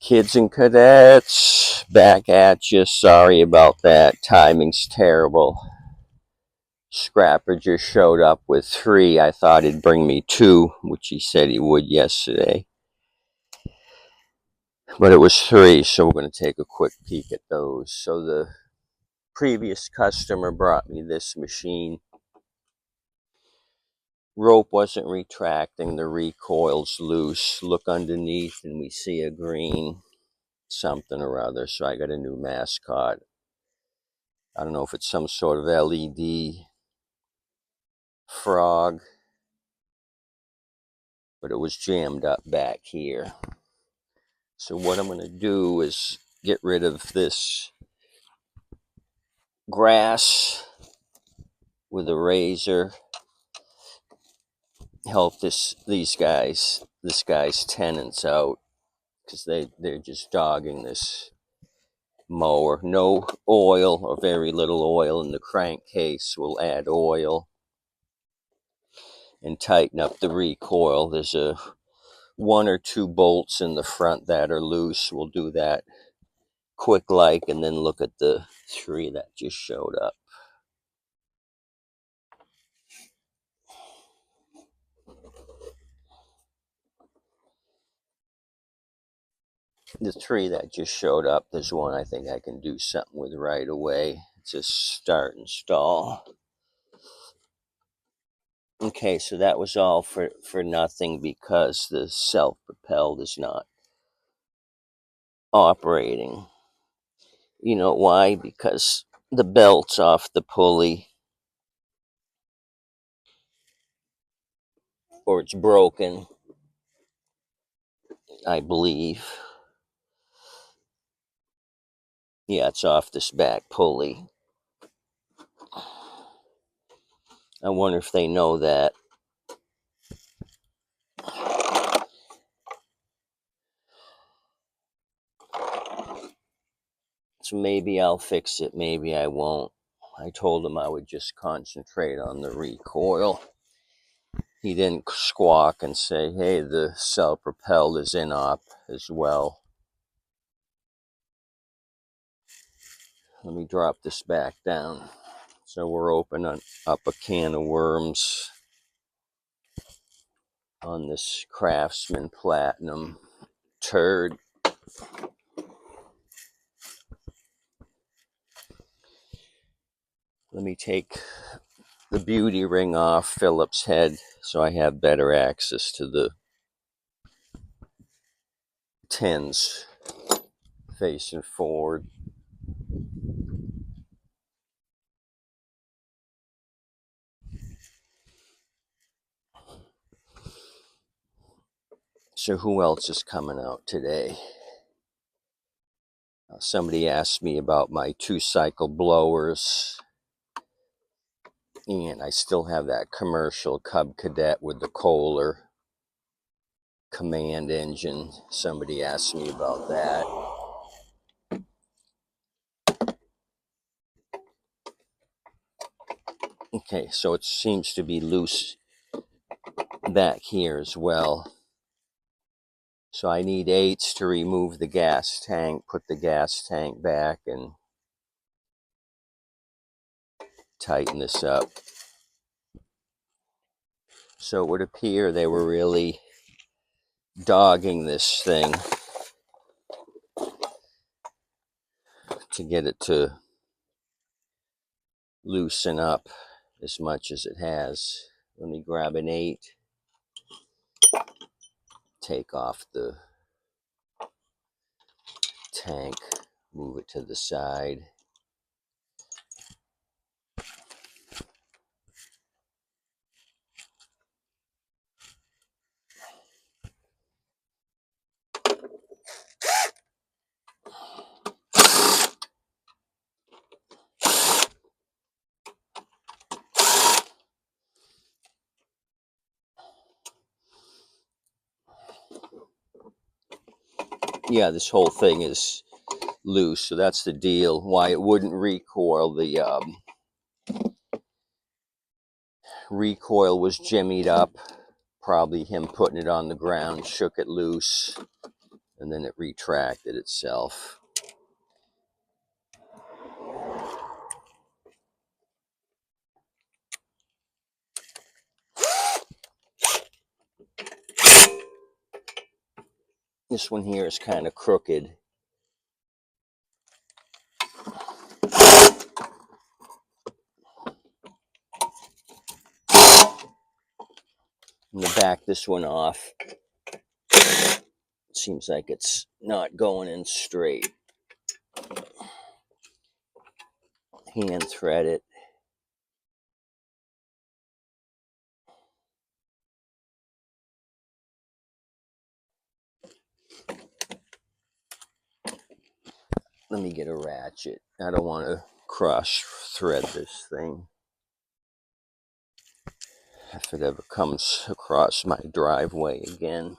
Kids and cadets, back at you. Sorry about that. Timing's terrible. Scrapper just showed up with 3. I thought he'd bring me 2, which he said he would yesterday. But it was 3, so we're going to take a quick peek at those. So the previous customer brought me this machine. Rope wasn't retracting, the recoil's loose. Look underneath and we see a green something or other, so I got a new mascot. I don't know if it's some sort of LED frog, but it was jammed up back here. So what I'm going to do is get rid of this grass with a razor, help this guy's tenants out, because they're just dogging this mower. No oil, or very little oil in the crankcase. We'll add oil and tighten up the recoil. There's a 1 or 2 bolts in the front that are loose. We'll do that quick like, and then look at the 3 that just showed up. The 3 that just showed up, there's one I think I can do something with right away. Just start and stall. Okay, so that was all for nothing, because the self-propelled is not operating. You know why? Because the belt's off the pulley, or it's broken, I believe. Yeah, it's off this back pulley. I wonder if they know that. So maybe I'll fix it, maybe I won't. I told him I would just concentrate on the recoil. He didn't squawk and say, hey, the self-propelled is in op as well. Let me drop this back down. So we're opening up a can of worms on this Craftsman Platinum turd. Let me take the beauty ring off Philip's head so I have better access to the tins facing forward. So who else is coming out today? Somebody asked me about my 2-cycle blowers, and I still have that commercial Cub Cadet with the Kohler command engine. Somebody asked me about that. Okay, so it seems to be loose back here as well. So I need 8s to remove the gas tank, put the gas tank back, and tighten this up. So it would appear they were really dogging this thing to get it to loosen up as much as it has. Let me grab an 8, take off the tank, move it to the side. Yeah, this whole thing is loose, so that's the deal. Why it wouldn't recoil, the recoil was jimmied up. Probably him putting it on the ground shook it loose, and then it retracted itself. This one here is kind of crooked. I'm going to back this one off. Seems like it's not going in straight. Hand thread it. Let me get a ratchet. I don't want to cross thread this thing. If it ever comes across my driveway again,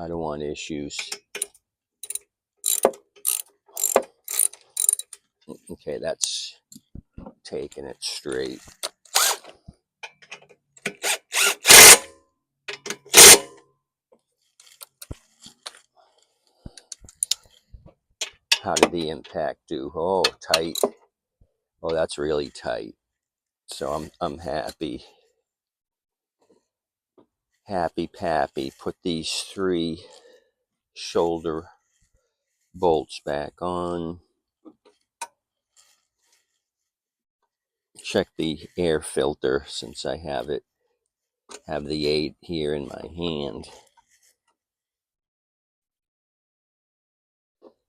I don't want issues. Okay, that's taking it straight. How did the impact do? Oh, tight. Oh, that's really tight. So I'm happy. Happy pappy. Put these 3 shoulder bolts back on. Check the air filter since I have the 8 here in my hand.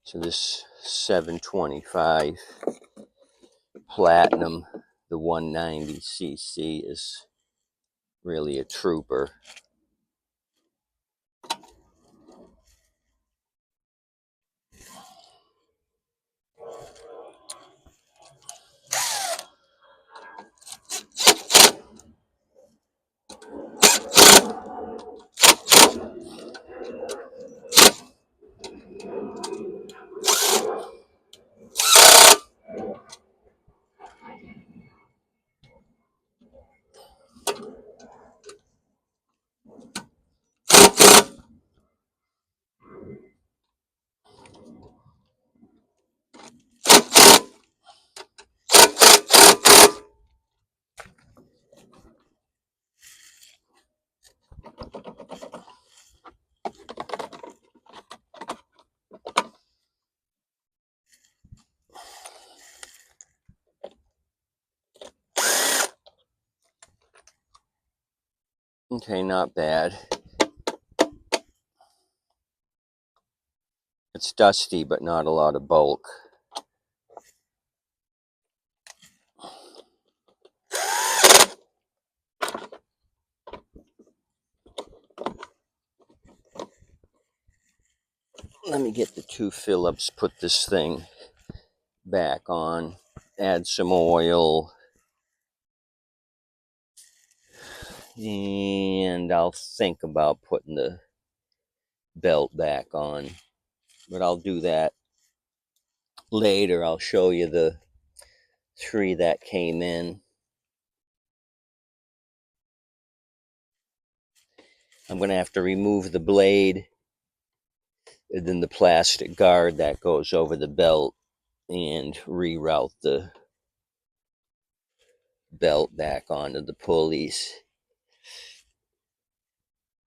So this 725 Platinum, the 190cc, is really a trooper. Okay, not bad. It's dusty, but not a lot of bulk. Let me get the 2 Phillips, put this thing back on, add some oil, and I'll think about putting the belt back on. But I'll do that later. I'll show you the 3 that came in. I'm going to have to remove the blade and then the plastic guard that goes over the belt and reroute the belt back onto the pulleys.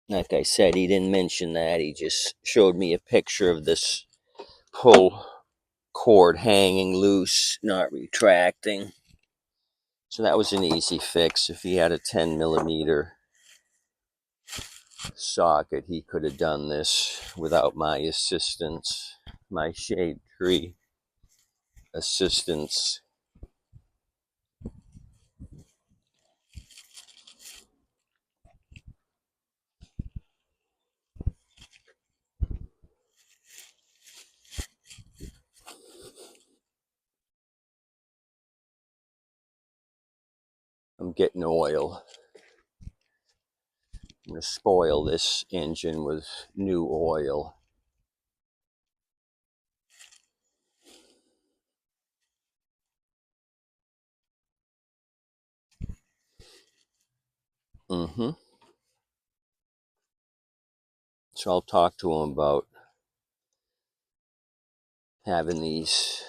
Like I said, he didn't mention that. He just showed me a picture of this pull cord hanging loose, not retracting. So that was an easy fix. If he had a 10mm socket, he could have done this without my assistance, my shade tree assistance. I'm getting oil. I'm going to spoil this engine with new oil. So I'll talk to him about having these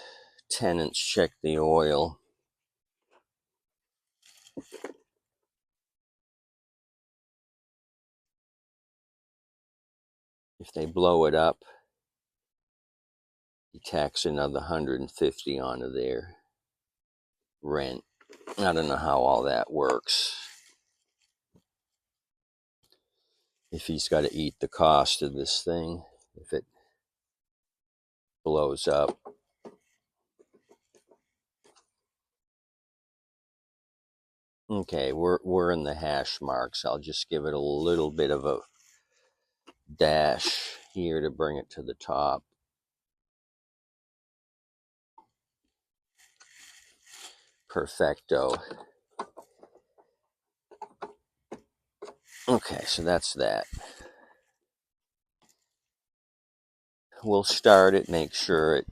tenants check the oil. If they blow it up, he tacks another 150 onto their rent. I don't know how all that works. If he's got to eat the cost of this thing, if it blows up. Okay, we're in the hash marks. I'll just give it a little bit of a dash here to bring it to the top. Perfecto. Okay, so that's that. We'll start it, make sure it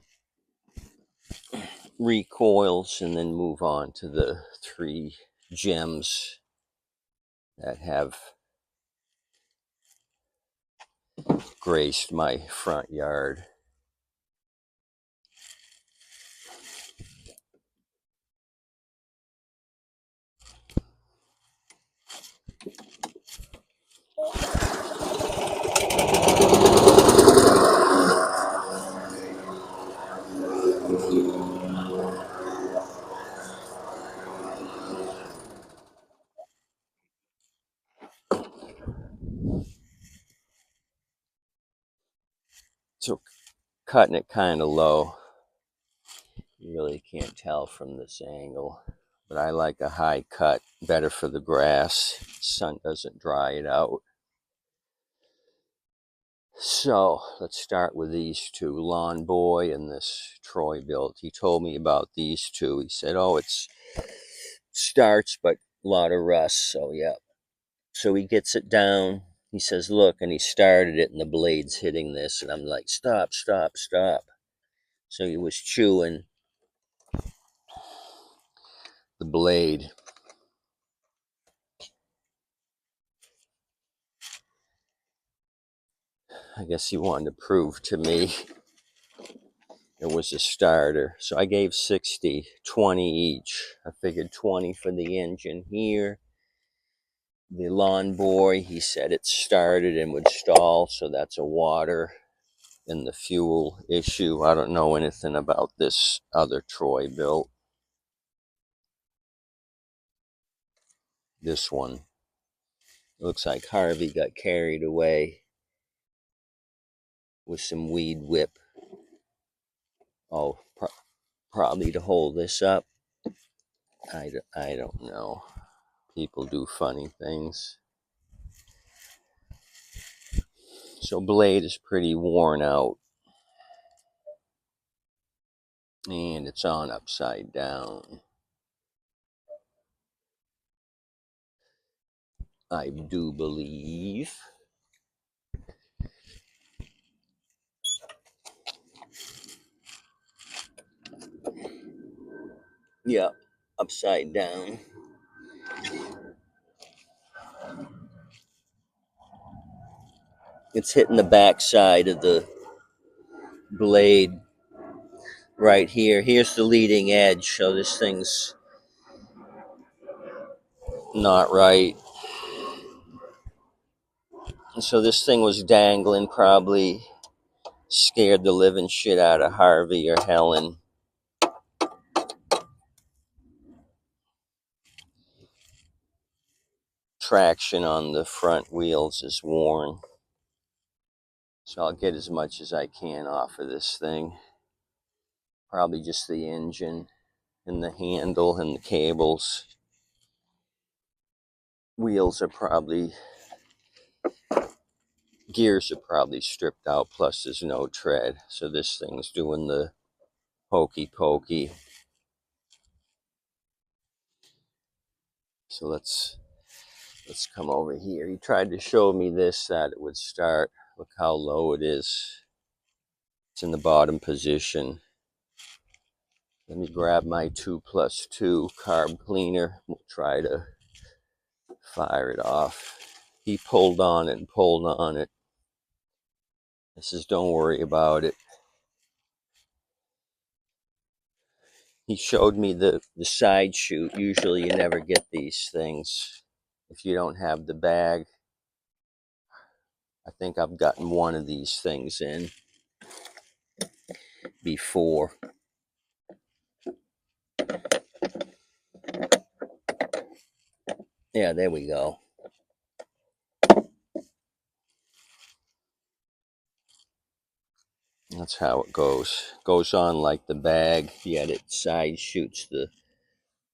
recoils, and then move on to the 3 gems that have graced my front yard. So cutting it kind of low. You really can't tell from this angle, but I like a high cut, better for the grass. Sun doesn't dry it out. So let's start with these 2, Lawn Boy and this Troy built. He told me about these 2. He said, oh, it's starts, but a lot of rust. So yeah. So he gets it down. He says, look, and he started it and the blade's hitting this. And I'm like, stop, stop, stop. So he was chewing the blade. I guess he wanted to prove to me it was a starter. So I gave 60, 20 each. I figured 20 for the engine here. The Lawn Boy, he said it started and would stall, so that's a water and the fuel issue. I don't know anything about this other Troy built. This one. Looks like Harvey got carried away with some weed whip. Oh, probably to hold this up. I don't know. People do funny things. So blade is pretty worn out. And it's on upside down. I do believe. Yeah, upside down. It's hitting the back side of the blade right here. Here's the leading edge, so this thing's not right. And so this thing was dangling, probably scared the living shit out of Harvey or Helen. Traction on the front wheels is worn. So I'll get as much as I can off of this thing. Probably just the engine and the handle and the cables. Wheels are probably, gears are probably stripped out, plus there's no tread. So this thing's doing the hokey pokey. So let's come over here. He tried to show me this, that it would start. Look how low it is. It's in the bottom position. Let me grab my 2+2 carb cleaner. We'll try to fire it off. He pulled on it and pulled on it. I says, don't worry about it. He showed me the side chute. Usually you never get these things if you don't have the bag. I think I've gotten one of these things in before. Yeah, there we go. That's how it goes. Goes on like the bag, yet it side shoots the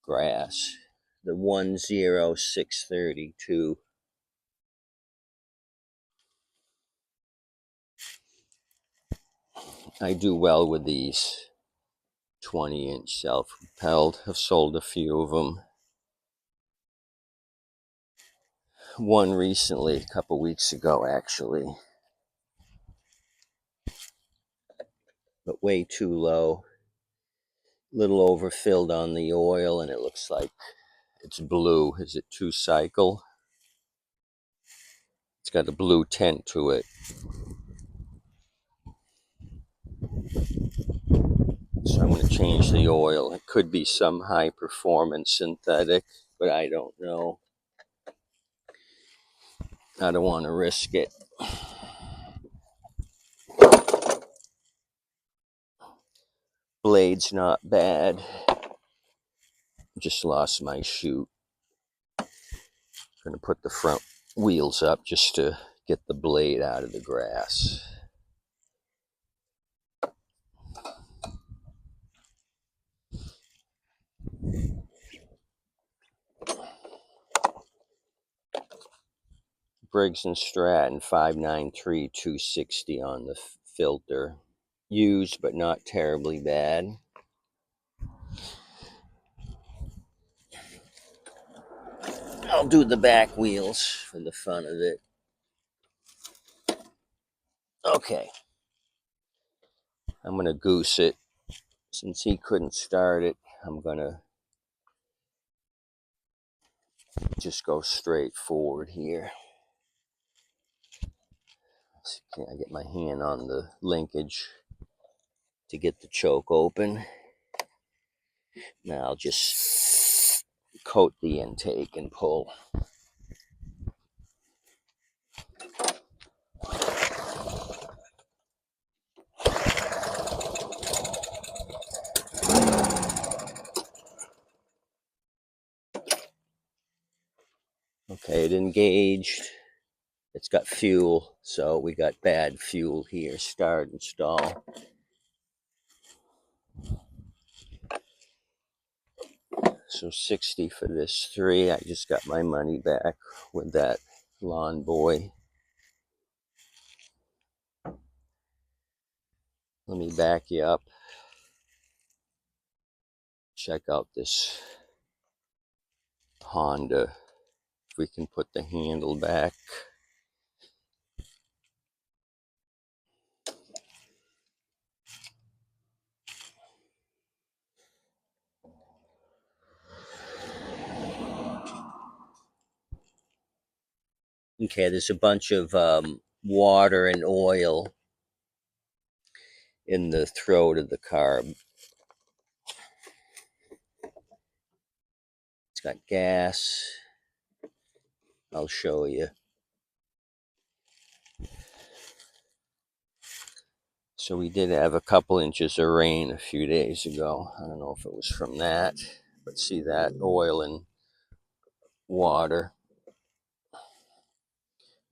grass. The 10632. I do well with these 20-inch self-propelled. I've sold a few of them. One recently, a couple weeks ago actually, but way too low. Little overfilled on the oil, and it looks like it's blue. Is it 2-cycle? It's got a blue tint to it. So I'm going to change the oil. It could be some high performance synthetic, but I don't know. I don't want to risk it. Blade's not bad. Just lost my chute. Going to put the front wheels up just to get the blade out of the grass. Briggs & Stratton 593 260 on the filter. Used but not terribly bad. I'll do the back wheels for the fun of it. Okay. I'm going to goose it. Since he couldn't start it, I'm going to just go straight forward here. So can I get my hand on the linkage to get the choke open? Now I'll just coat the intake and pull. Okay, it engaged. It's got fuel, so we got bad fuel here. Start and stall. So 60 for this 3. I just got my money back with that Lawn Boy. Let me back you up. Check out this Honda. If we can put the handle back. Okay, there's a bunch of water and oil in the throat of the carb. It's got gas. I'll show you. So we did have a couple inches of rain a few days ago. I don't know if it was from that, but see that oil and water.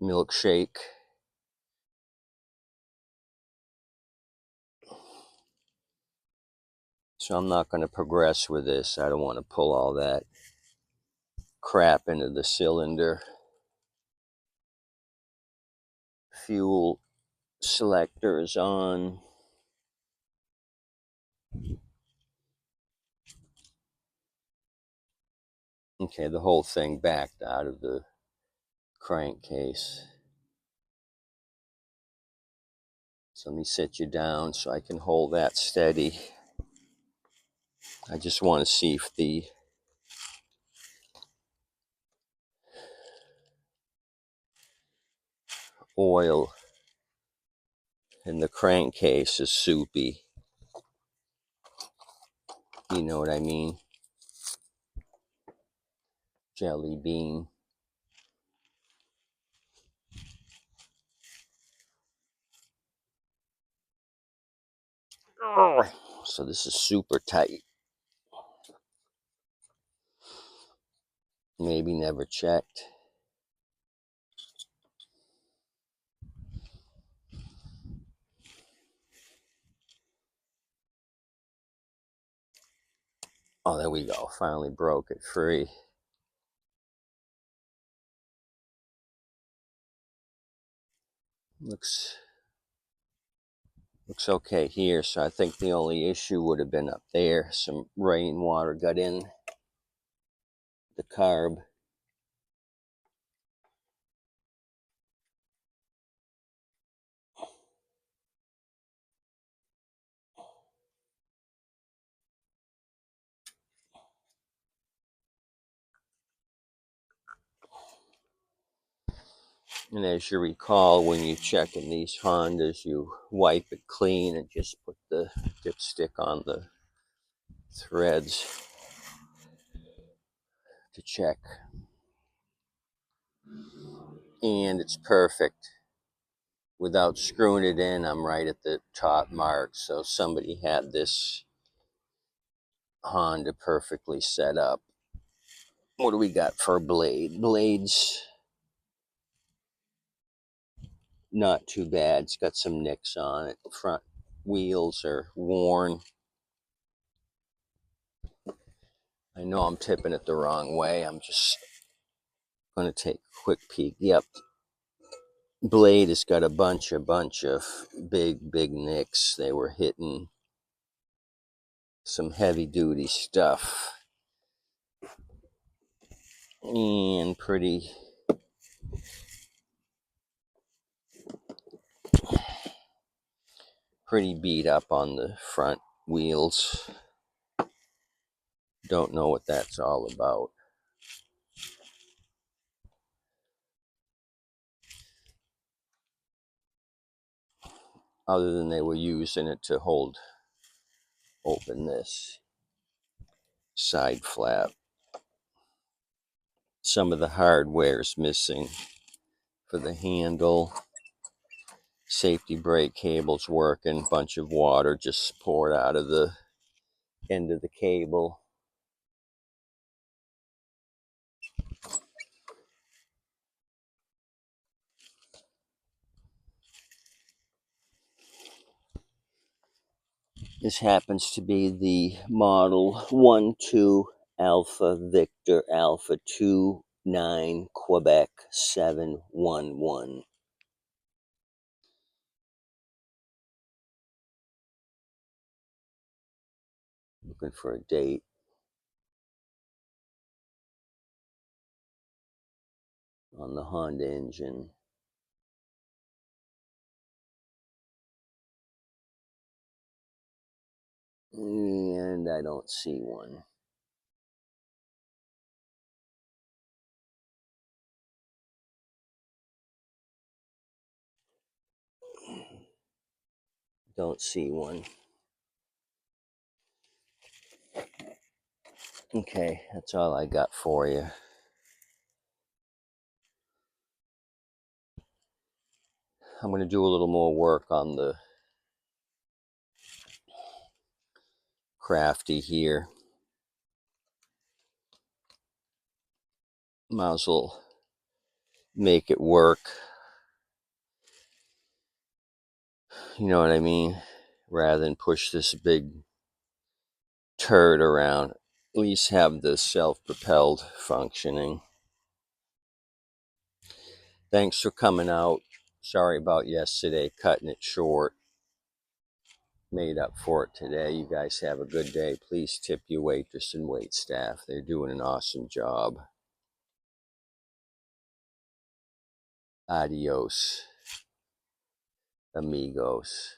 Milkshake. So I'm not going to progress with this. I don't want to pull all that crap into the cylinder. Fuel selector is on. Okay, the whole thing backed out of the crankcase. So let me sit you down so I can hold that steady. I just want to see if the oil And the crankcase is soupy. You know what I mean? Jelly bean. Oh, so this is super tight. Maybe never checked. Oh, there we go. Finally broke it free. Looks okay here. So I think the only issue would have been up there. Some rainwater got in the carb. And as you recall, when you check in these Hondas, you wipe it clean and just put the dipstick on the threads to check. And it's perfect. Without screwing it in, I'm right at the top mark. So somebody had this Honda perfectly set up. What do we got for a blade? Blades, not too bad. It's got some nicks on it. Front wheels are worn. I know I'm tipping it the wrong way. I'm just going to take a quick peek. Yep. Blade has got a bunch of big nicks. They were hitting some heavy duty stuff. And pretty beat up on the front wheels. Don't know what that's all about. Other than they were using it to open this side flap. Some of the hardware is missing for the handle. Safety brake cable's working. Bunch of water just poured out of the end of the cable. This happens to be the model 12 Alpha Victor Alpha 29 Quebec 711. Looking for a date. On the Honda engine. And I don't see one. Don't see one. Okay, that's all I got for you. I'm going to do a little more work on the Crafty here. Might as well make it work. You know what I mean? Rather than push this big turd around, at least have the self-propelled functioning. Thanks for coming out. Sorry about yesterday, cutting it short. Made up for it today. You guys have a good day. Please tip your waitress and wait staff. They're doing an awesome job. Adios, amigos.